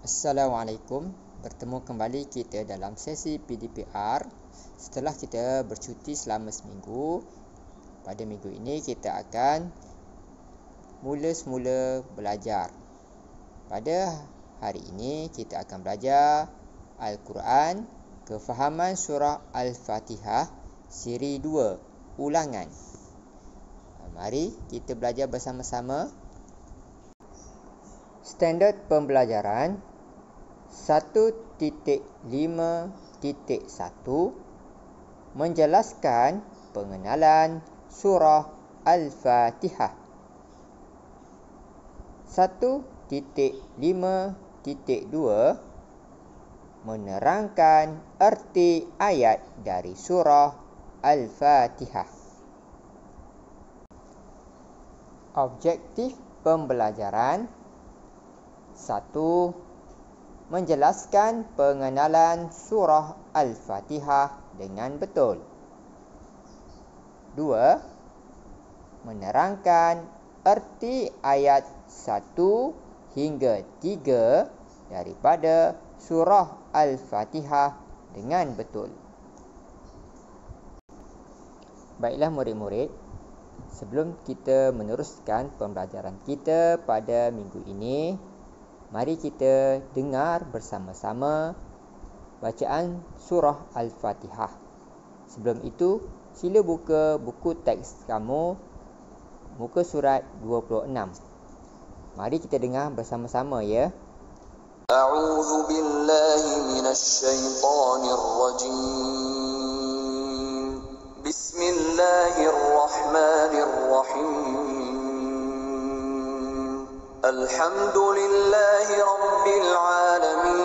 Assalamualaikum, bertemu kembali kita dalam sesi PDPR setelah kita bercuti selama seminggu. Pada minggu ini kita akan mula-semula belajar. Pada hari ini kita akan belajar Al-Quran, kefahaman surah Al-Fatihah, siri 2, ulangan. Mari kita belajar bersama-sama. Standard pembelajaran 1.5.1 menjelaskan pengenalan surah Al-Fatihah. 1.5.2 menerangkan erti ayat dari surah Al-Fatihah. Objektif pembelajaran 1. Menjelaskan pengenalan surah Al-Fatihah dengan betul. 2. Menerangkan erti ayat 1 hingga 3 daripada surah Al-Fatihah dengan betul. Baiklah murid-murid, sebelum kita meneruskan pembelajaran kita pada minggu ini, mari kita dengar bersama-sama bacaan surah Al-Fatihah. Sebelum itu, sila buka buku teks kamu, muka surat 26. Mari kita dengar bersama-sama ya. A'udzu billahi minasy syaithanir rajim. Bismillahirrahmanirrahim. Alhamdulillahi rabbil alamin.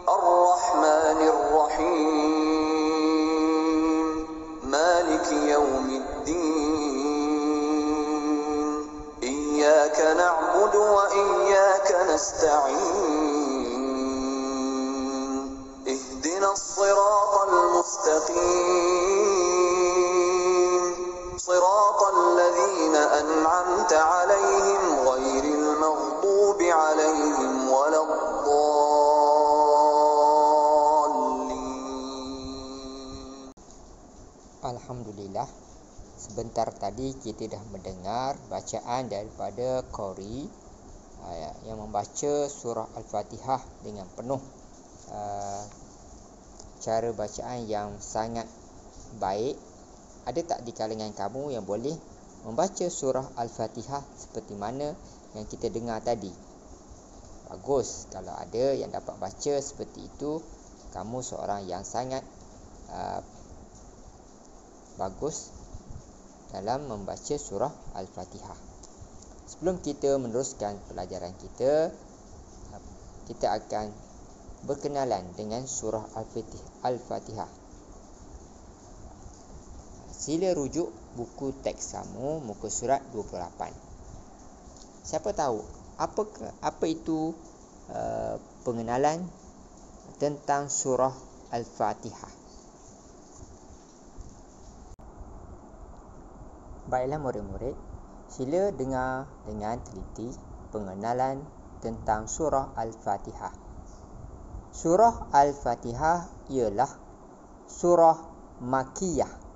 Ar-Rahmanir Rahim. Maliki yaumiddin. Iyyaka na'budu wa iyyaka nasta'in. Ihdinas siratal mustaqim. Siratal ladzina an'amta 'alaihim ghairil maghdubi 'alaihim waladdallin. Alhamdulillah, sebentar tadi kita dah mendengar bacaan daripada Qori yang membaca surah Al-Fatihah dengan penuh cara bacaan yang sangat baik. Ada tak di kalangan kamu yang boleh membaca surah Al-Fatihah seperti mana yang kita dengar tadi? Bagus, kalau ada yang dapat baca seperti itu, kamu seorang yang sangat bagus dalam membaca surah Al-Fatihah. Sebelum kita meneruskan pelajaran kita, kita akan berkenalan dengan surah Al-Fatihah. Sila rujuk buku teks kamu, muka surat 28. Siapa tahu apa itu pengenalan tentang surah Al-Fatihah? Baiklah murid-murid, sila dengar dengan teliti pengenalan tentang surah Al-Fatihah. Surah Al-Fatihah ialah surah Makkiyah,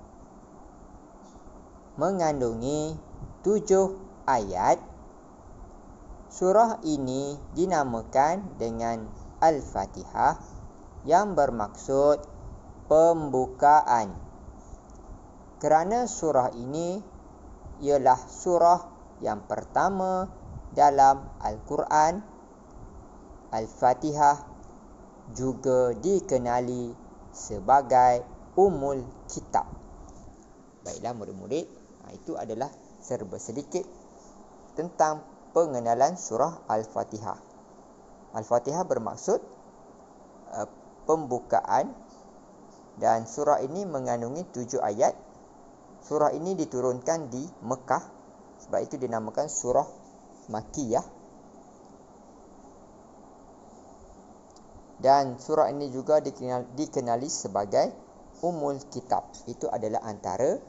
mengandungi 7 ayat. Surah ini dinamakan dengan Al-Fatihah yang bermaksud pembukaan, kerana surah ini ialah surah yang pertama dalam Al-Quran. Al-Fatihah juga dikenali sebagai Ummul Kitab. Baiklah murid-murid, itu adalah serba sedikit tentang pengenalan surah Al-Fatihah. Al-Fatihah bermaksud pembukaan, dan surah ini mengandungi 7 ayat. Surah ini diturunkan di Mekah, sebab itu dinamakan surah Makkiyah. Dan surah ini juga dikenali sebagai Ummul Kitab. Itu adalah antara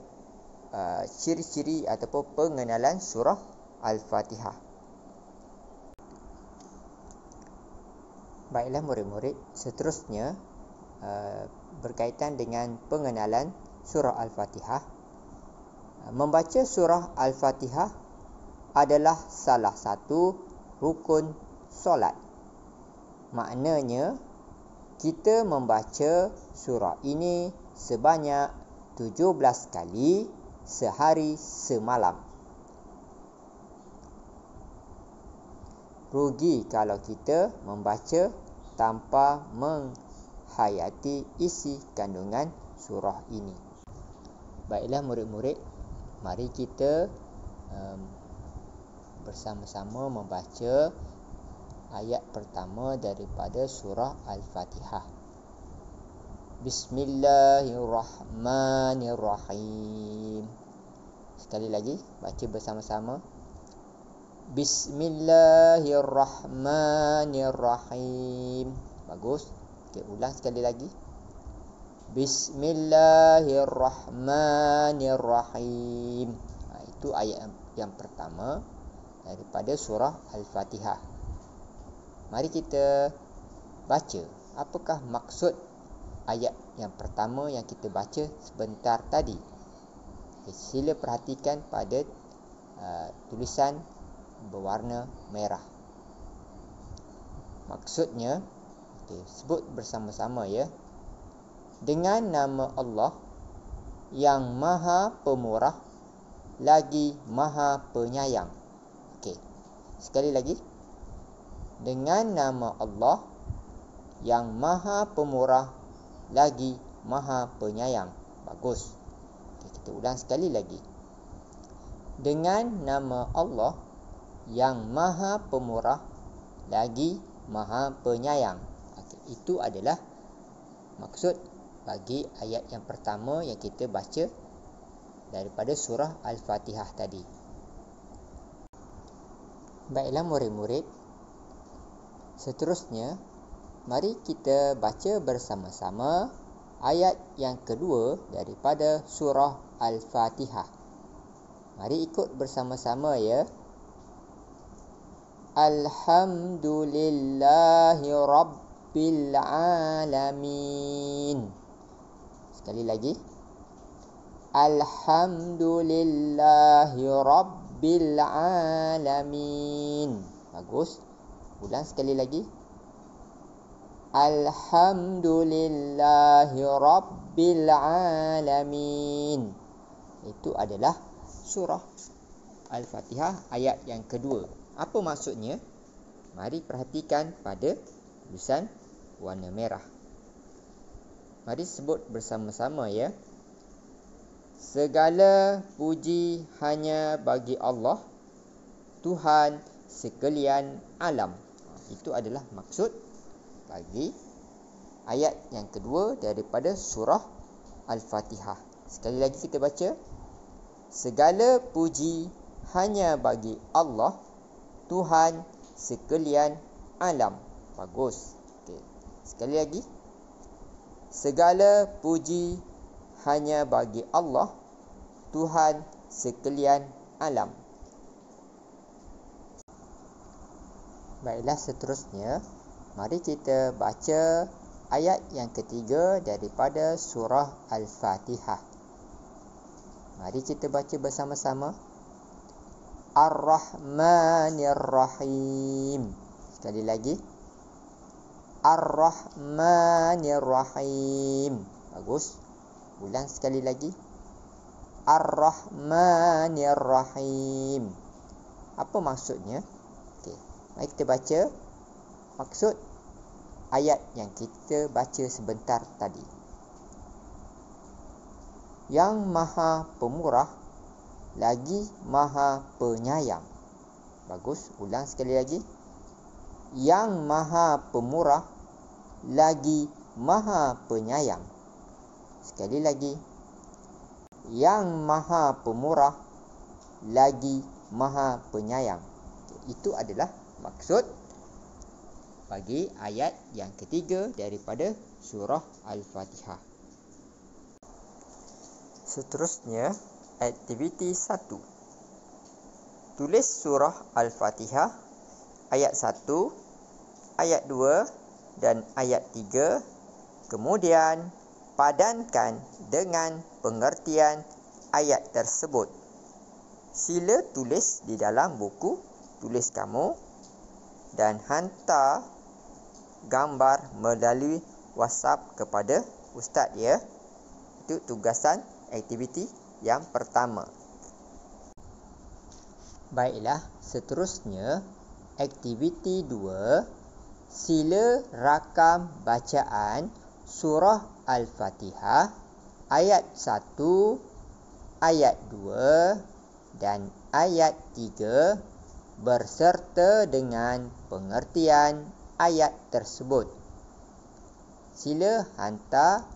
ciri-ciri ataupun pengenalan surah Al-Fatihah. Baiklah murid-murid, seterusnya berkaitan dengan pengenalan surah Al-Fatihah. Membaca surah Al-Fatihah adalah salah satu rukun solat. Maknanya, kita membaca surah ini sebanyak 17 kali sehari semalam. Rugi kalau kita membaca tanpa menghayati isi kandungan surah ini. Baiklah murid-murid, mari kita bersama-sama membaca ayat pertama daripada surah Al-Fatihah. Bismillahirrahmanirrahim. Sekali lagi, baca bersama-sama. Bismillahirrahmanirrahim. Bagus. Okey, ulang sekali lagi. Bismillahirrahmanirrahim. Itu ayat yang pertama daripada surah Al-Fatihah. Mari kita baca. Apakah maksud ayat yang pertama yang kita baca sebentar tadi? Sila perhatikan pada tulisan berwarna merah. Maksudnya, sebut bersama-sama ya. Dengan nama Allah yang Maha Pemurah lagi Maha Penyayang. Sekali lagi. Dengan nama Allah yang Maha Pemurah lagi Maha Penyayang. Bagus. Kita ulang sekali lagi. Dengan nama Allah yang Maha Pemurah lagi Maha Penyayang. Itu adalah maksud bagi ayat yang pertama yang kita baca daripada surah Al-Fatihah tadi. Baiklah murid-murid, seterusnya mari kita baca bersama-sama ayat yang kedua daripada surah Al-Fatihah. Mari ikut bersama-sama ya. Alhamdulillahi Rabbil Alamin. Sekali lagi. Alhamdulillahi Rabbil Alamin. Bagus. Ulang sekali lagi. Alhamdulillahi Rabbil Alamin. Itu adalah surah Al-Fatihah ayat yang kedua. Apa maksudnya? Mari perhatikan pada tulisan warna merah. Mari sebut bersama-sama ya. Segala puji hanya bagi Allah, Tuhan sekalian alam. Itu adalah maksud bagi ayat yang kedua daripada surah Al-Fatihah. Sekali lagi kita baca. Segala puji hanya bagi Allah, Tuhan sekalian alam. Bagus. Sekali lagi. Segala puji hanya bagi Allah, Tuhan sekalian alam. Baiklah, seterusnya mari kita baca ayat yang ketiga daripada surah Al-Fatihah. Mari kita baca bersama-sama. Ar-Rahmanir-Rahim. Sekali lagi. Ar-Rahmanir-Rahim. Bagus. Ulang sekali lagi. Ar-Rahmanir-Rahim. Apa maksudnya? Mari kita baca maksud ayat yang kita baca sebentar tadi. Yang Maha Pemurah lagi Maha Penyayang. Bagus. Ulang sekali lagi. Yang Maha Pemurah lagi Maha Penyayang. Sekali lagi. Yang Maha Pemurah lagi Maha Penyayang. Itu adalah maksud bagi ayat yang ketiga daripada surah Al-Fatihah. Seterusnya, aktiviti 1. Tulis surah Al-Fatihah ayat 1, ayat 2 dan ayat 3. Kemudian padankan dengan pengertian ayat tersebut. Sila tulis di dalam buku tulis kamu dan hantar gambar melalui WhatsApp kepada ustaz ya. Itu tugasan aktiviti yang pertama. Baiklah, seterusnya aktiviti 2. Sila rakam bacaan surah Al-Fatihah ayat 1, ayat 2 dan ayat 3 berserta dengan pengertian ayat tersebut. Sila hantar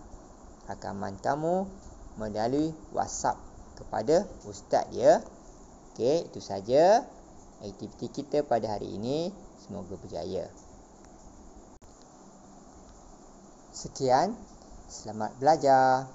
rakaman kamu melalui WhatsApp kepada ustaz ya. Okey, itu saja aktiviti kita pada hari ini. Semoga berjaya. Sekian, selamat belajar.